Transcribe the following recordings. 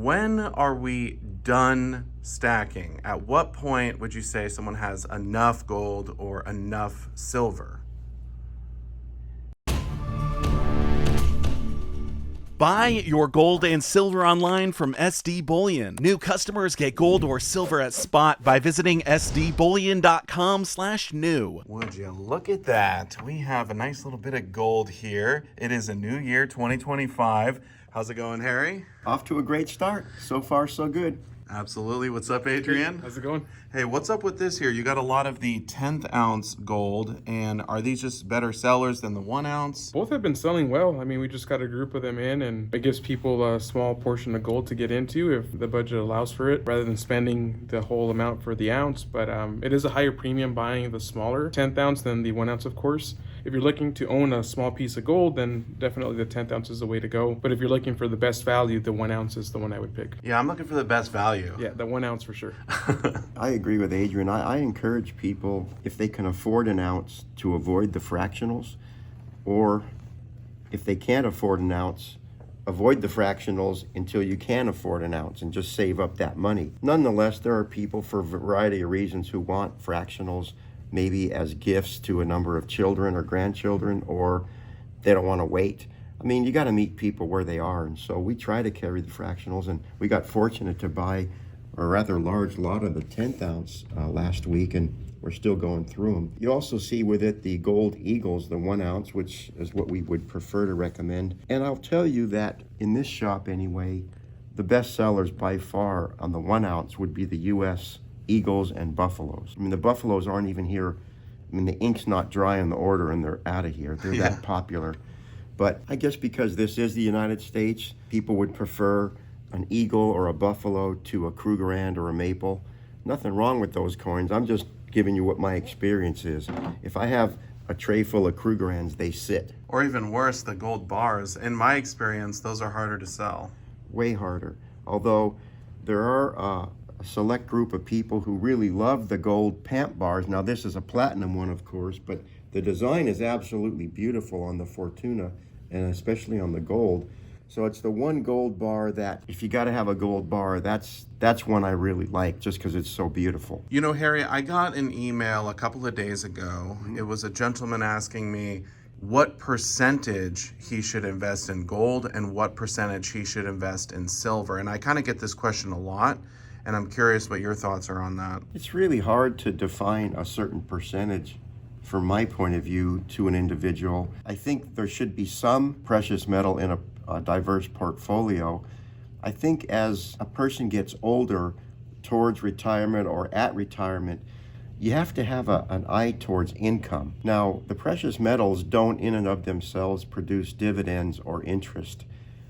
when are we done stacking? At what point would you say someone has enough gold or enough silver? Buy your gold and silver online from SD Bullion. New customers get gold or silver at spot by visiting sdbullion.com/new. Would you look at that? We have a nice little bit of gold here. It is a new year, 2025. How's it going, Harry? Off to a great start. So far, so good. Absolutely. What's up, Adrian? How's it going? Hey, what's up with this here? You got a lot of the 10th ounce gold, and are these just better sellers than the 1 ounce? Both have been selling well. I mean, we just got a group of them in, and it gives people a small portion of gold to get into if the budget allows for it, rather than spending the whole amount for the ounce. But it is a higher premium buying the smaller 10th ounce than the 1 ounce, of course. If you're looking to own a small piece of gold, then definitely the 10th ounce is the way to go. But if you're looking for the best value, the 1 ounce is the one I would pick. Yeah, I'm looking for the best value. Yeah, the 1 ounce for sure. I agree with Adrian. I encourage people, if they can afford an ounce, to avoid the fractionals, or if they can't afford an ounce, avoid the fractionals until you can afford an ounce and just save up that money. Nonetheless, there are people for a variety of reasons who want fractionals, maybe as gifts to a number of children or grandchildren, or they don't want to wait. I mean, you got to meet people where they are, and so we try to carry the fractionals, and we got fortunate to buy a rather large lot of the 10th ounce last week, and we're still going through them. You also see with it the Gold Eagles, the 1 ounce, which is what we would prefer to recommend. And I'll tell you that in this shop anyway, the best sellers by far on the 1 ounce would be the U.S. Eagles and Buffaloes. I mean, the Buffaloes aren't even here. I mean, the ink's not dry on the order and they're out of here. They're that popular. But I guess because this is the United States, people would prefer an eagle or a buffalo to a Krugerrand or a maple. Nothing wrong with those coins. I'm just giving you what my experience is. If I have a tray full of Krugerrands, they sit. Or even worse, the gold bars. In my experience, those are harder to sell. Way harder. Although there are a select group of people who really love the gold pamp bars. Now this is a platinum one, of course, but the design is absolutely beautiful on the Fortuna and especially on the gold. So it's the one gold bar that, if you got to have a gold bar, that's one I really like, just because it's so beautiful. You know, Harry, I got an email a couple of days ago. It was a gentleman asking me what percentage he should invest in gold and what percentage he should invest in silver. And I kind of get this question a lot, and I'm curious what your thoughts are on that. It's really hard to define a certain percentage from my point of view to an individual. I think there should be some precious metal in a diverse portfolio. I think as a person gets older towards retirement or at retirement, you have to have an eye towards income. Now, the precious metals don't in and of themselves produce dividends or interest.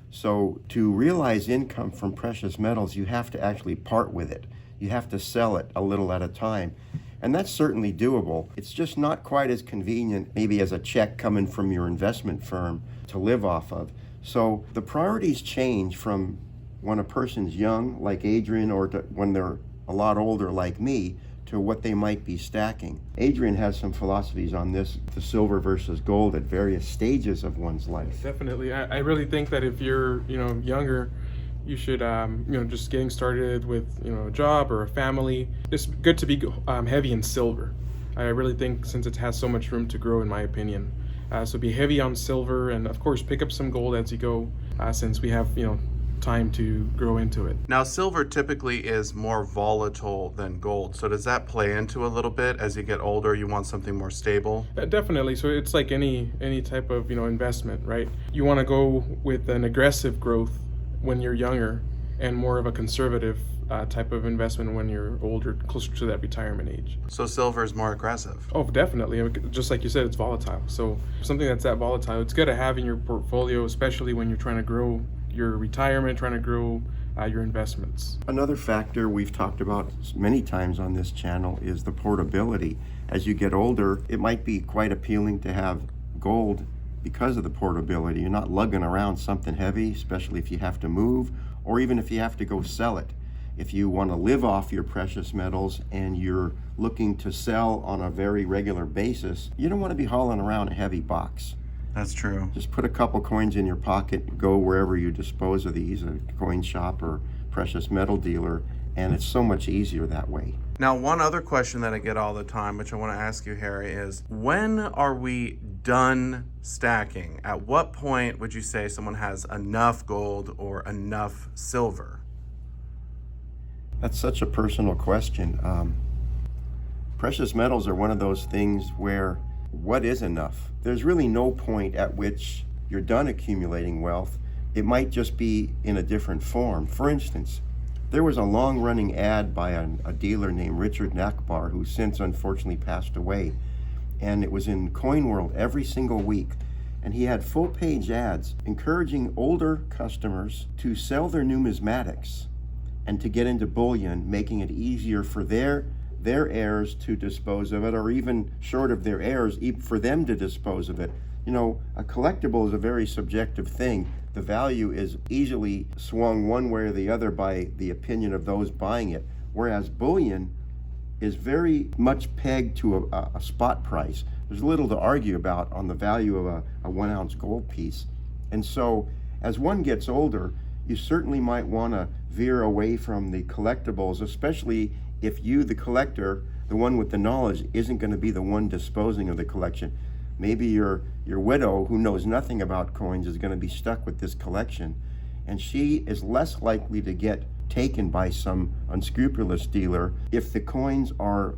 So to realize income from precious metals, you have to actually part with it. You have to sell it a little at a time. And that's certainly doable. It's just not quite as convenient, maybe as a check coming from your investment firm to live off of. So the priorities change from when a person's young, like Adrian, or to when they're a lot older, like me, to what they might be stacking. Adrian has some philosophies on this, the silver versus gold at various stages of one's life. Definitely. I really think that if you're, younger, you should, just getting started with, a job or a family, it's good to be heavy in silver. I really think, since it has so much room to grow, in my opinion. So be heavy on silver, and of course pick up some gold as you go, since we have, time to grow into it. Now, silver typically is more volatile than gold. So does that play into a little bit as you get older, you want something more stable? Definitely. So it's like any type of, investment, right? You want to go with an aggressive growth when you're younger and more of a conservative type of investment when you're older, closer to that retirement age. So silver is more aggressive? Oh, definitely. Just like you said, it's volatile. So something that's that volatile, it's good to have in your portfolio, especially when you're trying to grow your retirement, trying to grow your investments. Another factor we've talked about many times on this channel is the portability. As you get older, it might be quite appealing to have gold because of the portability. You're not lugging around something heavy, especially if you have to move, or even if you have to go sell it. If you want to live off your precious metals and you're looking to sell on a very regular basis, you don't want to be hauling around a heavy box. That's true. Just put a couple coins in your pocket, go wherever you dispose of these, a coin shop or precious metal dealer, and it's so much easier that way. Now, one other question that I get all the time, which I want to ask you, Harry, is when are we done stacking? At what point would you say someone has enough gold or enough silver? That's such a personal question. Precious metals are one of those things where what is enough? There's really no point at which you're done accumulating wealth. It might just be in a different form. For instance, there was a long-running ad by a dealer named Richard Nakbar, who since unfortunately passed away, and it was in Coin World every single week. And he had full-page ads encouraging older customers to sell their numismatics and to get into bullion, making it easier for their heirs to dispose of it, or even short of their heirs, for them to dispose of it. You know, a collectible is a very subjective thing. The value is easily swung one way or the other by the opinion of those buying it, whereas bullion is very much pegged to a spot price. There's little to argue about on the value of a 1 ounce gold piece. And so as one gets older, you certainly might want to veer away from the collectibles, especially if you, the collector, the one with the knowledge, isn't going to be the one disposing of the collection. Maybe your widow, who knows nothing about coins, is going to be stuck with this collection, and she is less likely to get taken by some unscrupulous dealer if the coins are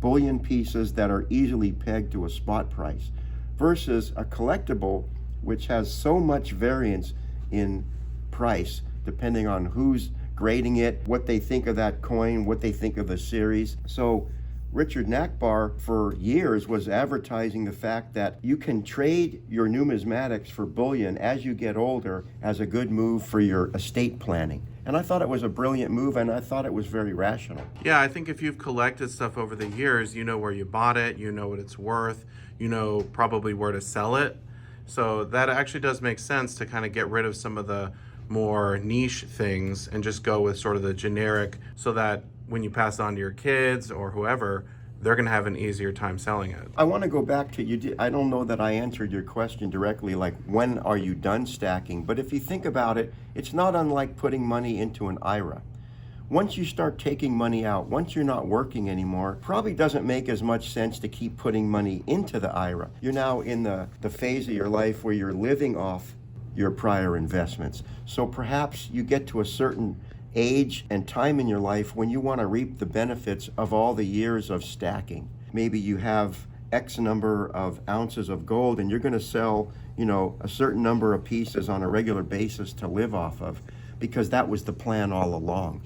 bullion pieces that are easily pegged to a spot price, versus a collectible which has so much variance in price depending on who's grading it, what they think of that coin, what they think of the series. So Richard Nakbar for years was advertising the fact that you can trade your numismatics for bullion as you get older as a good move for your estate planning. And I thought it was a brilliant move, and I thought it was very rational. Yeah, I think if you've collected stuff over the years, you know where you bought it, you know what it's worth, you know probably where to sell it. So that actually does make sense to kind of get rid of some of the more niche things and just go with sort of the generic, so that when you pass it on to your kids or whoever, they're going to have an easier time selling it. I want to go back to I don't know that I answered your question directly, like when are you done stacking? But if you think about it, it's not unlike putting money into an IRA. Once you start taking money out, once you're not working anymore, probably doesn't make as much sense to keep putting money into the IRA. You're now in the phase of your life where you're living off your prior investments. So perhaps you get to a certain age and time in your life when you want to reap the benefits of all the years of stacking. Maybe you have X number of ounces of gold and you're going to sell, a certain number of pieces on a regular basis to live off of, because that was the plan all along.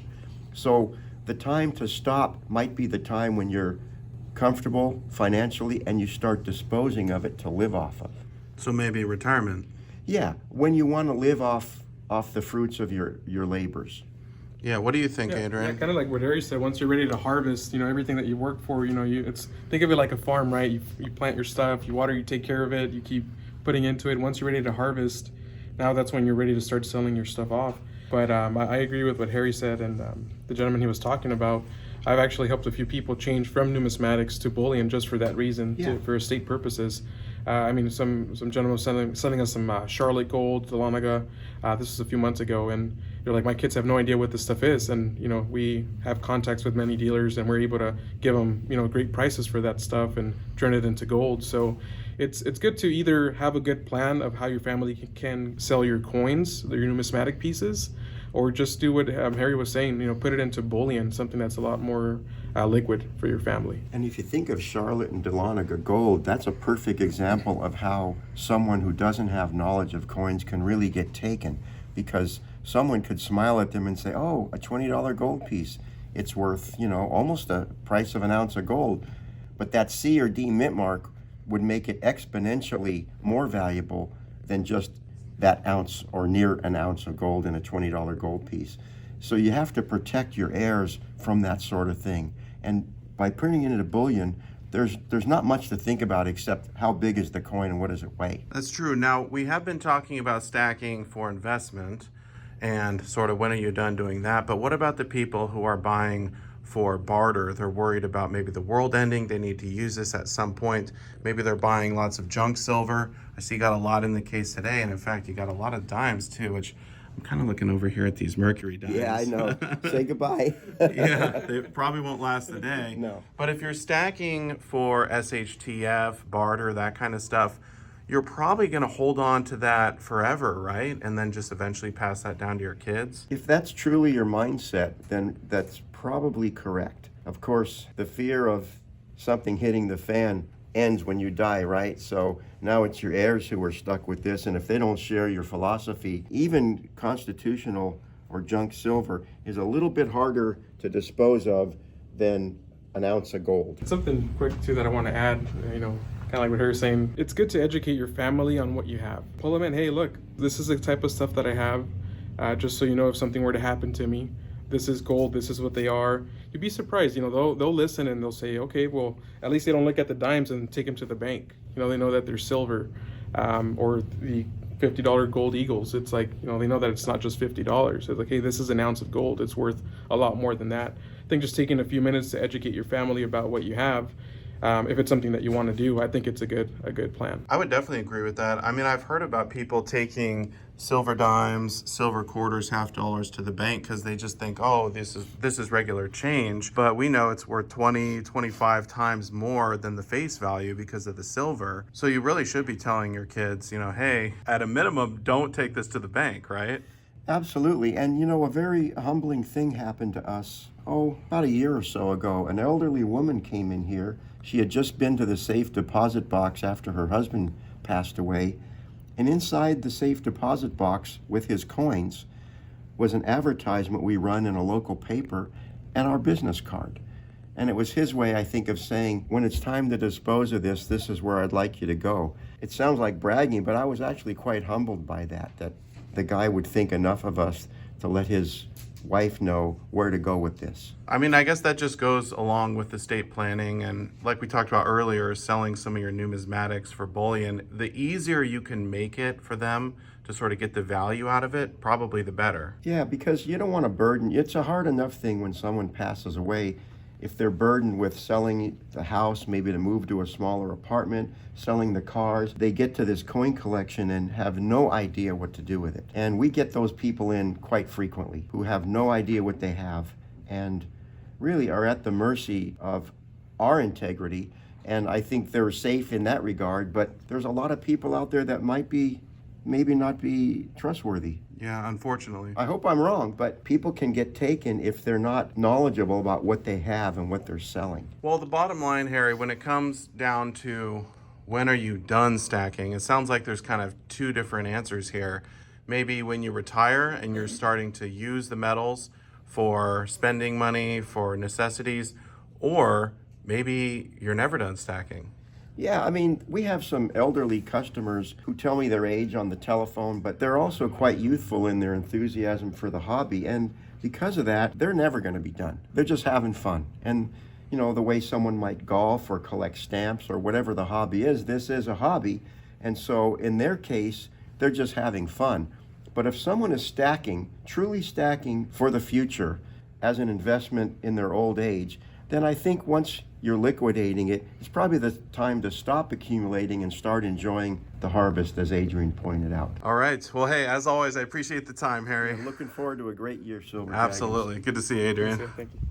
So the time to stop might be the time when you're comfortable financially and you start disposing of it to live off of. So maybe retirement. Yeah, when you want to live off the fruits of your labors. Yeah, what do you think, Adrian? Yeah, kind of like what Harry said. Once you're ready to harvest, everything that you work for, think of it like a farm, right? You plant your stuff, you water, you take care of it, you keep putting into it. Once you're ready to harvest, now that's when you're ready to start selling your stuff off. But I agree with what Harry said, and the gentleman he was talking about. I've actually helped a few people change from numismatics to bullion just for that reason, for estate purposes. Some gentleman was sending us some Charlotte gold, Dahlonega. This was a few months ago, and they're like, my kids have no idea what this stuff is, and we have contacts with many dealers, and we're able to give them great prices for that stuff and turn it into gold. So it's good to either have a good plan of how your family can sell your coins, your numismatic pieces, or just do what Harry was saying, put it into bullion, something that's a lot more liquid for your family. And if you think of Charlotte and Dahlonega gold, that's a perfect example of how someone who doesn't have knowledge of coins can really get taken, because someone could smile at them and say, oh, a $20 gold piece, it's worth, almost the price of an ounce of gold. But that C or D mint mark would make it exponentially more valuable than just that ounce or near an ounce of gold in a $20 gold piece. So you have to protect your heirs from that sort of thing. And by putting it into bullion, there's not much to think about except how big is the coin and what does it weigh. That's true. Now, we have been talking about stacking for investment and sort of when are you done doing that, but what about the people who are buying for barter? They're worried about maybe the world ending. They need to use this at some point. Maybe they're buying lots of junk silver. I see you got a lot in the case today, and in fact, you got a lot of dimes too, which I'm kind of looking over here at these mercury dimes. Yeah, I know. Say goodbye. Yeah, they probably won't last the day. No. But if you're stacking for SHTF, barter, that kind of stuff, you're probably going to hold on to that forever, right? And then just eventually pass that down to your kids. If that's truly your mindset, then that's probably correct. Of course, the fear of something hitting the fan ends when you die, right? So now it's your heirs who are stuck with this, and if they don't share your philosophy, even constitutional or junk silver is a little bit harder to dispose of than an ounce of gold. Something quick too that I want to add, kind of like what Harry's saying, it's good to educate your family on what you have. Pull them in, hey, look, this is the type of stuff that I have, just so you know if something were to happen to me. This is gold, this is what they are. You'd be surprised, they'll listen and they'll say, okay, well, at least they don't look at the dimes and take them to the bank. They know that they're silver, or the $50 gold eagles. It's like, they know that it's not just $50. It's like, hey, this is an ounce of gold. It's worth a lot more than that. I think just taking a few minutes to educate your family about what you have, if it's something that you want to do, I think it's a good plan. I would definitely agree with that. I mean, I've heard about people taking silver dimes, silver quarters, half dollars to the bank because they just think, oh, this is regular change. But we know it's worth 20, 25 times more than the face value because of the silver. So you really should be telling your kids, hey, at a minimum, don't take this to the bank, right? Absolutely. And a very humbling thing happened to us, about a year or so ago. An elderly woman came in here. She had just been to the safe deposit box after her husband passed away. And inside the safe deposit box with his coins was an advertisement we run in a local paper and our business card. And it was his way, I think, of saying, when it's time to dispose of this is where I'd like you to go. It sounds like bragging, but I was actually quite humbled by that the guy would think enough of us to let his wife know where to go with this. I mean, I guess that just goes along with estate planning and, like we talked about earlier, selling some of your numismatics for bullion. The easier you can make it for them to sort of get the value out of it, probably the better. Yeah, because you don't want to burden. It's a hard enough thing when someone passes away. If they're burdened with selling the house, maybe to move to a smaller apartment, selling the cars, they get to this coin collection and have no idea what to do with it. And we get those people in quite frequently who have no idea what they have and really are at the mercy of our integrity. And I think they're safe in that regard, but there's a lot of people out there that maybe not be trustworthy. Yeah, unfortunately. I hope I'm wrong, but people can get taken if they're not knowledgeable about what they have and what they're selling. Well, the bottom line, Harry, when it comes down to when are you done stacking, it sounds like there's kind of two different answers here. Maybe when you retire and you're starting to use the metals for spending money, for necessities, or maybe you're never done stacking. Yeah, I mean, we have some elderly customers who tell me their age on the telephone, but they're also quite youthful in their enthusiasm for the hobby. And because of that, they're never going to be done. They're just having fun. And, the way someone might golf or collect stamps or whatever the hobby is, this is a hobby. And so in their case, they're just having fun. But if someone is stacking, truly stacking for the future as an investment in their old age, then I think once you're liquidating it, it's probably the time to stop accumulating and start enjoying the harvest, as Adrian pointed out. All right. Well, hey, as always, I appreciate the time, Harry. I'm looking forward to a great year, Silver Absolutely. Dragons. Good to see you, Adrian. Thank you.